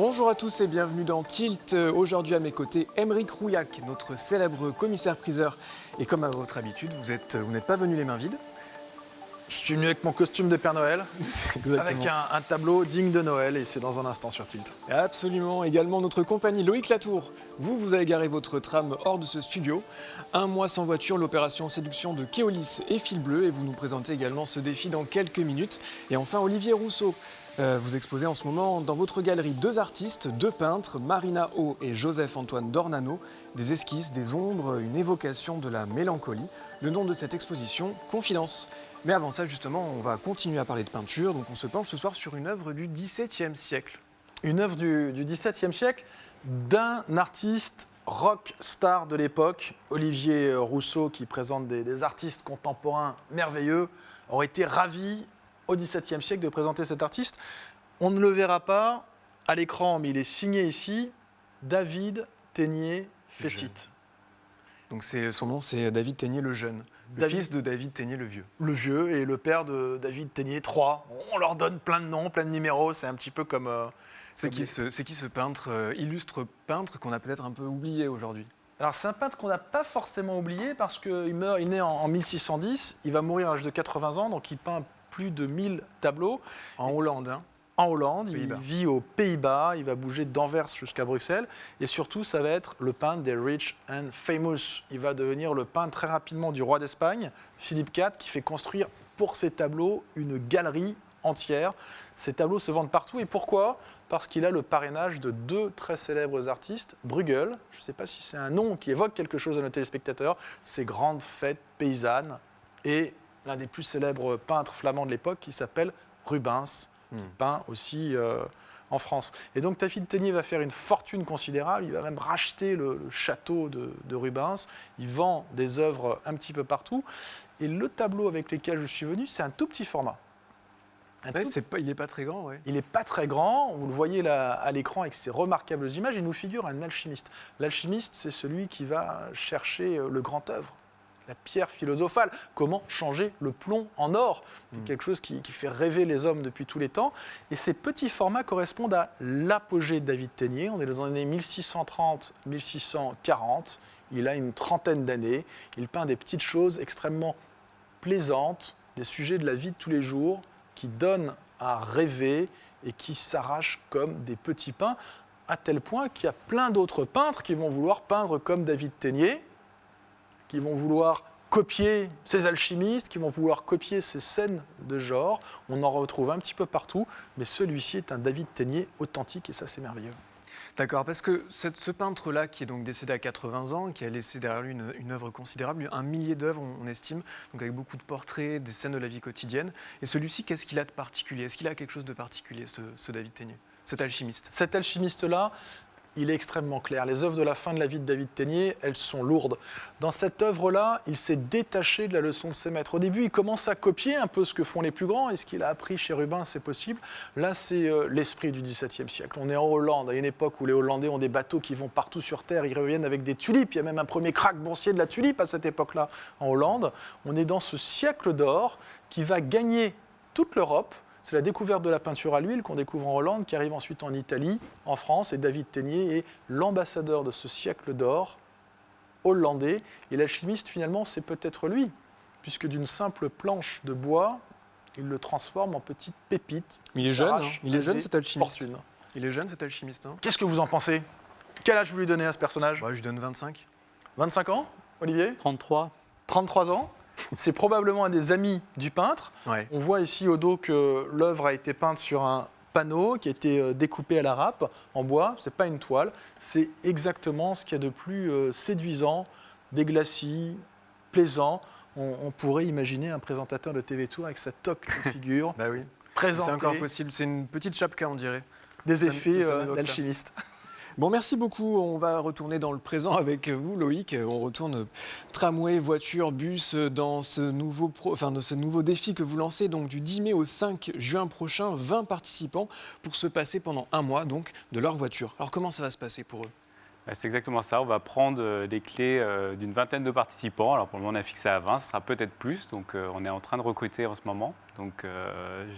Bonjour à tous et bienvenue dans Tilt. Aujourd'hui à mes côtés, Aymeric Rouillac, notre célèbre commissaire-priseur. Et comme à votre habitude, vous n'êtes pas venu les mains vides. Je suis venu avec mon costume de Père Noël, avec un tableau digne de Noël, et c'est dans un instant sur Tilt. Absolument. Également notre compagnie Loïc Latour. Vous avez garé votre tram hors de ce studio. Un mois sans voiture, l'opération séduction de Keolis et Fil Bleu. Et vous nous présentez également ce défi dans quelques minutes. Et enfin Olivier Rousseau. Vous exposez en ce moment dans votre galerie deux artistes, deux peintres, Marina O et Joseph-Antoine Dornano, des esquisses, des ombres, une évocation de la mélancolie. Le nom de cette exposition, Confidence. Mais avant ça, justement, on va continuer à parler de peinture. Donc on se penche ce soir sur une œuvre du XVIIe siècle. Une œuvre du XVIIe siècle d'un artiste rock star de l'époque, Olivier Rousseau, qui présente des artistes contemporains merveilleux, aurait été ravi au XVIIe siècle de présenter cet artiste. On ne le verra pas à l'écran, mais il est signé ici, David Ténier Fessit. Donc son nom, c'est David Ténier le Jeune, le fils de David Ténier le Vieux. Le Vieux et le père de David Ténier III. On leur donne plein de noms, plein de numéros, c'est un petit peu comme... C'est qui ce peintre, illustre peintre qu'on a peut-être un peu oublié aujourd'hui? Alors c'est un peintre qu'on n'a pas forcément oublié parce qu'il il naît en 1610, il va mourir à l'âge de 80 ans, donc il peint plus de 1000 tableaux. En Hollande, hein. En Hollande, Pays-Bas. Il vit aux Pays-Bas, il va bouger d'Anvers jusqu'à Bruxelles. Et surtout, ça va être le peintre des rich and famous. Il va devenir le peintre très rapidement du roi d'Espagne, Philippe IV, qui fait construire pour ses tableaux une galerie entière. Ces tableaux se vendent partout. Et pourquoi ? Parce qu'il a le parrainage de deux très célèbres artistes, Bruegel, je ne sais pas si c'est un nom qui évoque quelque chose à nos téléspectateurs, ces grandes fêtes paysannes, et l'un des plus célèbres peintres flamands de l'époque qui s'appelle Rubens, qui peint aussi en France. Et donc David Ténier va faire une fortune considérable, il va même racheter le château de Rubens, il vend des œuvres un petit peu partout, et le tableau avec lequel je suis venu, c'est un tout petit format. Il n'est pas très grand, ouais. Il n'est pas très grand, vous le voyez là à l'écran avec ces remarquables images, il nous figure un alchimiste. L'alchimiste, c'est celui qui va chercher le grand œuvre, la pierre philosophale, comment changer le plomb en or, quelque chose qui fait rêver les hommes depuis tous les temps. Et ces petits formats correspondent à l'apogée de David Ténier, on est dans les années 1630-1640, il a une trentaine d'années, il peint des petites choses extrêmement plaisantes, des sujets de la vie de tous les jours, qui donnent à rêver et qui s'arrachent comme des petits pains, à tel point qu'il y a plein d'autres peintres qui vont vouloir peindre comme David Ténier, qui vont vouloir copier ces alchimistes, qui vont vouloir copier ces scènes de genre. On en retrouve un petit peu partout, mais celui-ci est un David Ténier authentique et ça, c'est merveilleux. D'accord, parce que ce peintre-là, qui est donc décédé à 80 ans, qui a laissé derrière lui une œuvre considérable, un millier d'œuvres, on estime, donc avec beaucoup de portraits, des scènes de la vie quotidienne. Et celui-ci, qu'est-ce qu'il a de particulier? Est-ce qu'il a quelque chose de particulier, ce David Ténier, cet alchimiste? Cet alchimiste-là, il est extrêmement clair. Les œuvres de la fin de la vie de David Ténier, elles sont lourdes. Dans cette œuvre-là, il s'est détaché de la leçon de ses maîtres. Au début, il commence à copier un peu ce que font les plus grands, et ce qu'il a appris chez Rubens, c'est possible. Là, c'est l'esprit du XVIIe siècle. On est en Hollande, à une époque où les Hollandais ont des bateaux qui vont partout sur Terre, ils reviennent avec des tulipes. Il y a même un premier krach boursier de la tulipe à cette époque-là en Hollande. On est dans ce siècle d'or qui va gagner toute l'Europe. C'est la découverte de la peinture à l'huile qu'on découvre en Hollande, qui arrive ensuite en Italie, en France, et David Ténier est l'ambassadeur de ce siècle d'or hollandais. Et l'alchimiste, finalement, c'est peut-être lui, puisque d'une simple planche de bois, il le transforme en petites pépites. Il est jeune, hein. Il est jeune cet alchimiste. Fortune. Il est jeune cet alchimiste. Hein. Qu'est-ce que vous en pensez? Quel âge vous lui donnez à ce personnage? Je lui donne 25. 25 ans, Olivier? 33. 33 ans. C'est probablement un des amis du peintre. Ouais. On voit ici au dos que l'œuvre a été peinte sur un panneau qui a été découpé à la râpe en bois. Ce n'est pas une toile. C'est exactement ce qu'il y a de plus séduisant, des glacis, plaisant. On pourrait imaginer un présentateur de TV Tour avec sa toque de figure. Bah oui. Présenter C'est encore possible. C'est une petite chapka, on dirait. des effets ça m'évoque ça. d'alchimiste. Bon, merci beaucoup. On va retourner dans le présent avec vous, Loïc. On retourne tramway, voiture, bus dans ce nouveau défi que vous lancez donc du 10 mai au 5 juin prochain. 20 participants pour se passer pendant un mois donc de leur voiture. Alors comment ça va se passer pour eux? C'est exactement ça. On va prendre les clés d'une vingtaine de participants. Alors pour le moment, on a fixé à 20, ce sera peut-être plus. Donc on est en train de recruter en ce moment. Donc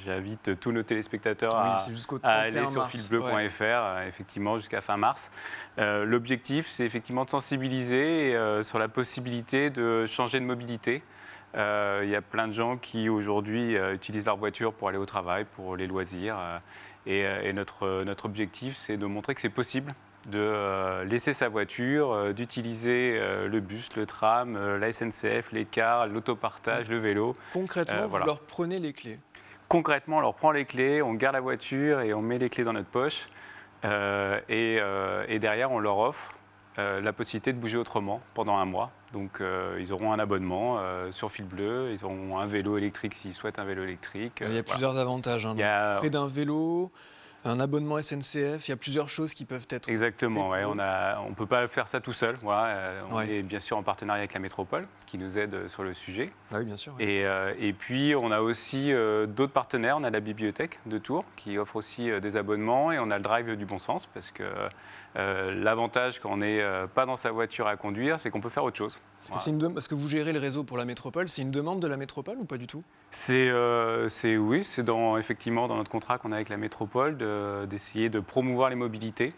j'invite tous nos téléspectateurs Oui, c'est jusqu'au à aller 31 sur mars. filbleu.fr, effectivement, jusqu'à fin mars. L'objectif, c'est effectivement de sensibiliser sur la possibilité de changer de mobilité. Il y a plein de gens qui aujourd'hui utilisent leur voiture pour aller au travail, pour les loisirs. Et notre objectif, c'est de montrer que c'est possible de laisser sa voiture, d'utiliser le bus, le tram, la SNCF, les cars, l'autopartage, le vélo. Concrètement, vous Voilà. leur prenez les clés. Concrètement, on leur prend les clés, on garde la voiture et on met les clés dans notre poche. Et derrière, on leur offre la possibilité de bouger autrement pendant un mois. Donc, ils auront un abonnement sur Fil Bleu, ils auront un vélo électrique s'ils souhaitent un vélo électrique. Il y a Voilà. plusieurs avantages. Hein, Il y a- près d'un vélo, un abonnement SNCF, il y a plusieurs choses qui peuvent être Exactement, faites ouais, pour eux. on ne peut pas faire ça tout seul. Voilà, on Ouais. est bien sûr en partenariat avec la métropole qui nous aide sur le sujet. Ah oui, bien sûr. Ouais. Et puis, on a aussi d'autres partenaires. On a la bibliothèque de Tours qui offre aussi des abonnements et on a le drive du bon sens parce que l'avantage quand on n'est pas dans sa voiture à conduire, c'est qu'on peut faire autre chose. Et c'est parce que vous gérez le réseau pour la métropole, c'est une demande de la métropole ou pas du tout? Oui, c'est effectivement dans notre contrat qu'on a avec la métropole d'essayer de promouvoir les mobilités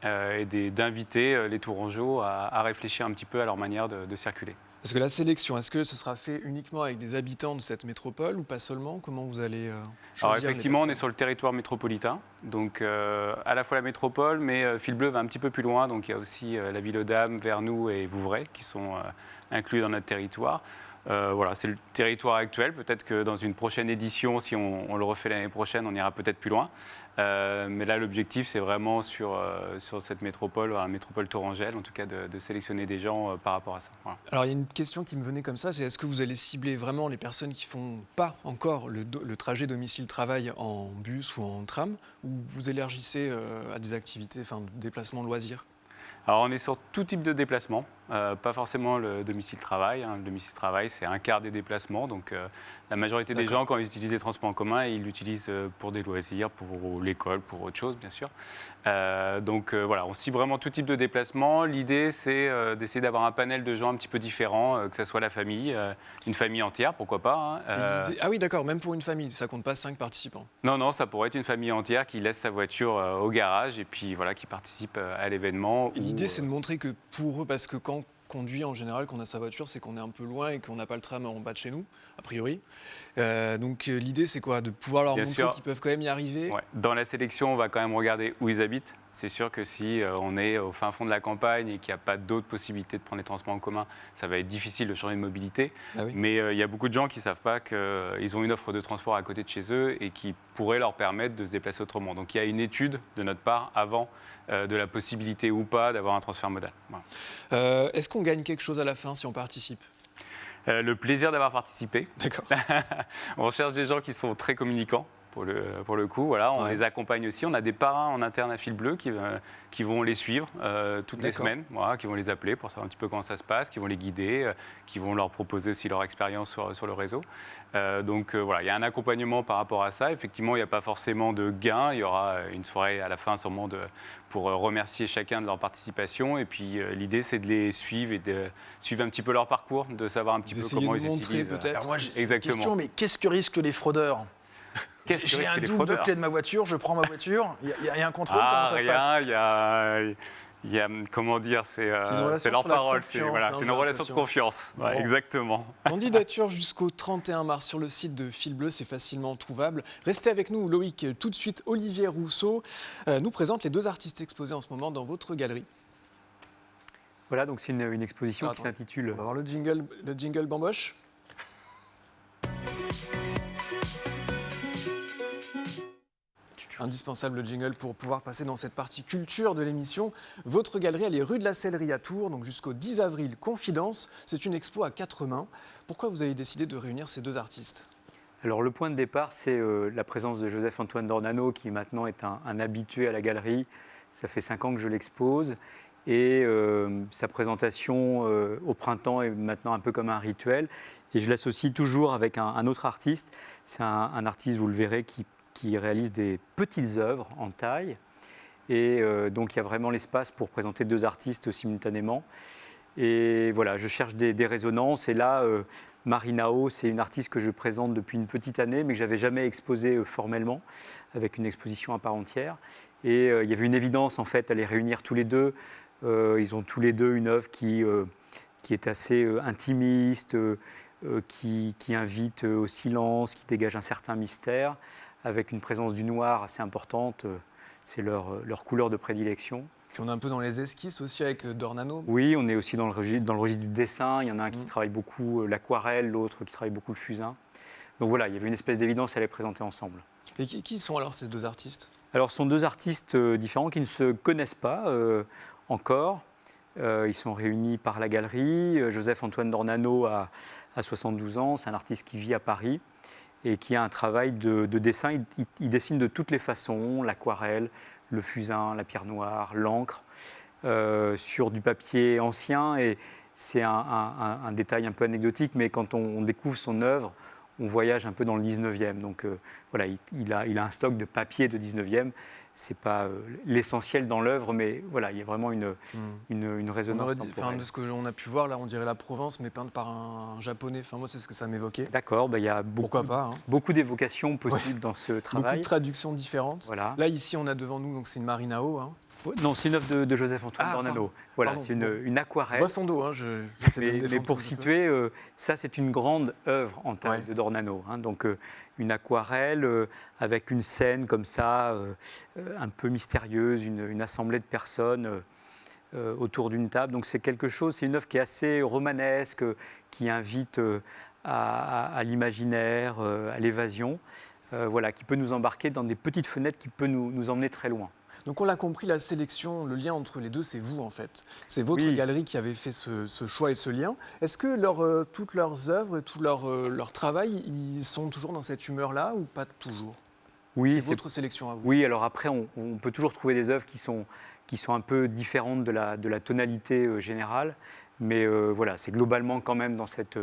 et d'inviter les Tourangeaux à réfléchir un petit peu à leur manière de circuler. Parce que la sélection, est-ce que ce sera fait uniquement avec des habitants de cette métropole ou pas seulement? Comment vous allez Alors choisir les effectivement, on est personnes? sur le territoire métropolitain, donc à la fois la métropole, mais Fil Bleu va un petit peu plus loin, donc il y a aussi la ville aux Dames, Vernoux et Vouvray qui sont inclus dans notre territoire. Voilà, c'est le territoire actuel. Peut-être que dans une prochaine édition, si on le refait l'année prochaine, on ira peut-être plus loin. Mais là, l'objectif, c'est vraiment sur cette métropole, la métropole tourangelle, en tout cas de sélectionner des gens par rapport à ça. Voilà. Alors il y a une question qui me venait comme ça, c'est est-ce que vous allez cibler vraiment les personnes qui font pas encore le trajet domicile-travail en bus ou en tram, ou vous élargissez à des activités, enfin déplacements loisirs? Alors on est sur tout type de déplacement, pas forcément le domicile-travail. Hein. Le domicile-travail, c'est un quart des déplacements. Donc la majorité des gens, quand ils utilisent les transports en commun, ils l'utilisent pour des loisirs, pour l'école, pour autre chose, bien sûr. Donc voilà, on cible vraiment tout type de déplacement. L'idée, c'est d'essayer d'avoir un panel de gens un petit peu différents, que ce soit la famille, une famille entière, pourquoi pas. Hein. Ah oui, d'accord, même pour une famille, ça compte pas 5 participants. Non, ça pourrait être une famille entière qui laisse sa voiture au garage et puis voilà, qui participe à l'événement. Et l'idée, c'est de montrer que pour eux, parce que quand on conduit en général, qu'on a sa voiture, c'est qu'on est un peu loin et qu'on n'a pas le tram en bas de chez nous, a priori. Donc l'idée, c'est quoi? De pouvoir leur Bien montrer sûr. qu'ils peuvent quand même y arriver. Ouais. Dans la sélection, on va quand même regarder où ils habitent. C'est sûr que si on est au fin fond de la campagne et qu'il n'y a pas d'autres possibilités de prendre les transports en commun, ça va être difficile de changer de mobilité. Ah oui. Mais il y a beaucoup de gens qui ne savent pas qu'ils ont une offre de transport à côté de chez eux et qui pourrait leur permettre de se déplacer autrement. Donc il y a une étude de notre part avant de la possibilité ou pas d'avoir un transfert modal. Voilà. Est-ce qu'on gagne quelque chose à la fin si on participe? Le plaisir d'avoir participé. D'accord. On recherche des gens qui sont très communicants. Pour le coup, voilà, on les accompagne aussi. On a des parrains en interne à Fil Bleu qui vont les suivre toutes les semaines, voilà, qui vont les appeler pour savoir un petit peu comment ça se passe, qui vont les guider, qui vont leur proposer aussi leur expérience sur le réseau. Donc voilà, il y a un accompagnement par rapport à ça. Effectivement, il n'y a pas forcément de gain. Il y aura une soirée à la fin sûrement pour remercier chacun de leur participation. Et puis l'idée, c'est de les suivre et de suivre un petit peu leur parcours, de savoir un petit peu comment ils montrer utilisent. peut-être. Alors moi, j'ai une Exactement. question, mais qu'est-ce que risquent les fraudeurs? J'ai un double de clé de ma voiture, je prends ma voiture, il y a un contrôle, comment ça se passe? Il y a, comment dire, c'est une relation leur sur la parole, confiance, voilà, hein, c'est j'ai une relation de l'impression. confiance, ouais, Bon. exactement. Candidature jusqu'au 31 mars sur le site de Fil Bleu, c'est facilement trouvable. Restez avec nous, Loïc. Tout de suite, Olivier Rousseau nous présente les deux artistes exposés en ce moment dans votre galerie. Voilà, donc c'est une exposition Alors, qui s'intitule... On va voir le jingle bamboche. Indispensable jingle pour pouvoir passer dans cette partie culture de l'émission. Votre galerie, elle est rue de la Sellerie à Tours, donc jusqu'au 10 avril. Confidence, c'est une expo à 4 mains. Pourquoi vous avez décidé de réunir ces deux artistes? Alors le point de départ, c'est la présence de Joseph-Antoine Dornano, qui maintenant est un habitué à la galerie. Ça fait 5 ans que je l'expose. Et sa présentation au printemps est maintenant un peu comme un rituel. Et je l'associe toujours avec un autre artiste. C'est un artiste, vous le verrez, qui réalise des petites œuvres en taille. Et donc, il y a vraiment l'espace pour présenter 2 artistes simultanément. Et voilà, je cherche des résonances. Et là, Marinao, c'est une artiste que je présente depuis une petite année, mais que je n'avais jamais exposée formellement, avec une exposition à part entière. Et il y avait une évidence, en fait, à les réunir tous les deux. Ils ont tous les deux une œuvre qui est assez intimiste, qui invite au silence, qui dégage un certain mystère, avec une présence du noir assez importante. C'est leur couleur de prédilection. Puis on est un peu dans les esquisses aussi avec Dornano. Oui, on est aussi dans le registre du dessin. Il y en a un qui travaille beaucoup l'aquarelle, l'autre qui travaille beaucoup le fusain. Donc voilà, il y avait une espèce d'évidence à les présenter ensemble. Et qui sont alors ces 2 artistes? Alors, ce sont 2 artistes différents qui ne se connaissent pas encore. Ils sont réunis par la galerie. Joseph-Antoine Dornano a 72 ans. C'est un artiste qui vit à Paris et qui a un travail de dessin. Il dessine de toutes les façons, l'aquarelle, le fusain, la pierre noire, l'encre, sur du papier ancien. Et c'est un détail un peu anecdotique, mais quand on découvre son œuvre, on voyage un peu dans le 19e. Donc voilà, il a un stock de papier de 19e. Ce n'est pas l'essentiel dans l'œuvre, mais voilà, il y a vraiment une résonance temporelle. De ce qu'on a pu voir, là, on dirait la Provence, mais peinte par un japonais. Enfin, moi, c'est ce que ça m'évoquait. D'accord, il y a Pourquoi pas, hein. beaucoup d'évocations possibles dans ce travail. Beaucoup de traductions différentes. Voilà. Là, ici, on a devant nous, donc c'est une Marinao. Hein. Non, c'est une œuvre de Joseph-Antoine Dornano. Pardon. Voilà, Pardon. c'est une aquarelle. Je vois son dos, hein, j'essaie de me Mais défendre pour un petit peu. situer, ça c'est une grande œuvre en taille Ouais. de Dornano. Hein. Donc une aquarelle avec une scène comme ça, un peu mystérieuse, une assemblée de personnes autour d'une table. Donc c'est quelque chose, c'est une œuvre qui est assez romanesque, qui invite à l'imaginaire, à l'évasion, voilà, qui peut nous embarquer dans des petites fenêtres qui peut nous emmener très loin. Donc on l'a compris, la sélection, le lien entre les deux, c'est vous en fait. C'est votre Oui. galerie qui avait fait ce choix et ce lien. Est-ce que toutes leurs œuvres et tout leur travail, ils sont toujours dans cette humeur-là ou pas toujours? Oui, C'est votre sélection à vous. Oui, alors après, on peut toujours trouver des œuvres qui sont un peu différentes de la tonalité générale, mais voilà, c'est globalement quand même dans cette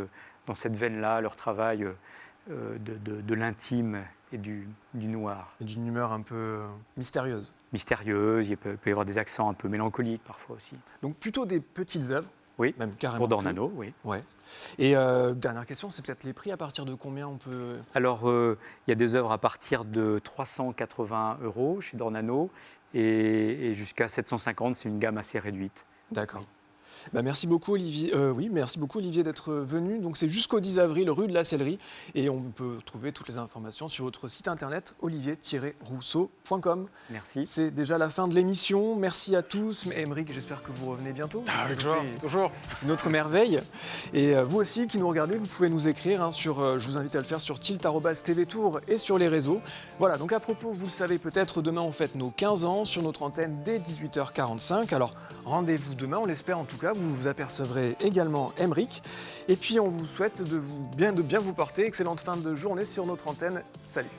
veine-là, leur travail de l'intime et du noir. Et d'une humeur un peu mystérieuse. Mystérieuse, il peut y avoir des accents un peu mélancoliques parfois aussi. Donc plutôt des petites œuvres, Oui, même carrément. pour Dornano, oui. Ouais. Et dernière question, c'est peut-être les prix, à partir de combien on peut... Alors, il y a des œuvres à partir de 380 € chez Dornano et jusqu'à 750, c'est une gamme assez réduite. D'accord. Bah, merci beaucoup Olivier. Merci beaucoup Olivier d'être venu. Donc c'est jusqu'au 10 avril, rue de la Sellerie, et on peut trouver toutes les informations sur votre site internet olivier-rousseau.com. Merci. C'est déjà la fin de l'émission. Merci à tous. Mais Aymeric, j'espère que vous revenez bientôt. Avec Vous joie, ajoutez toujours. une autre merveille. Et vous aussi qui nous regardez, vous pouvez nous écrire je vous invite à le faire sur tilt@TV Tour et sur les réseaux. Voilà, donc à propos, vous le savez peut-être, demain on fête nos 15 ans sur notre antenne dès 18h45. Alors rendez-vous demain, on l'espère en tout cas. Vous apercevrez également Aymeric. Et puis on vous souhaite de bien vous porter. Excellente fin de journée sur notre antenne. Salut.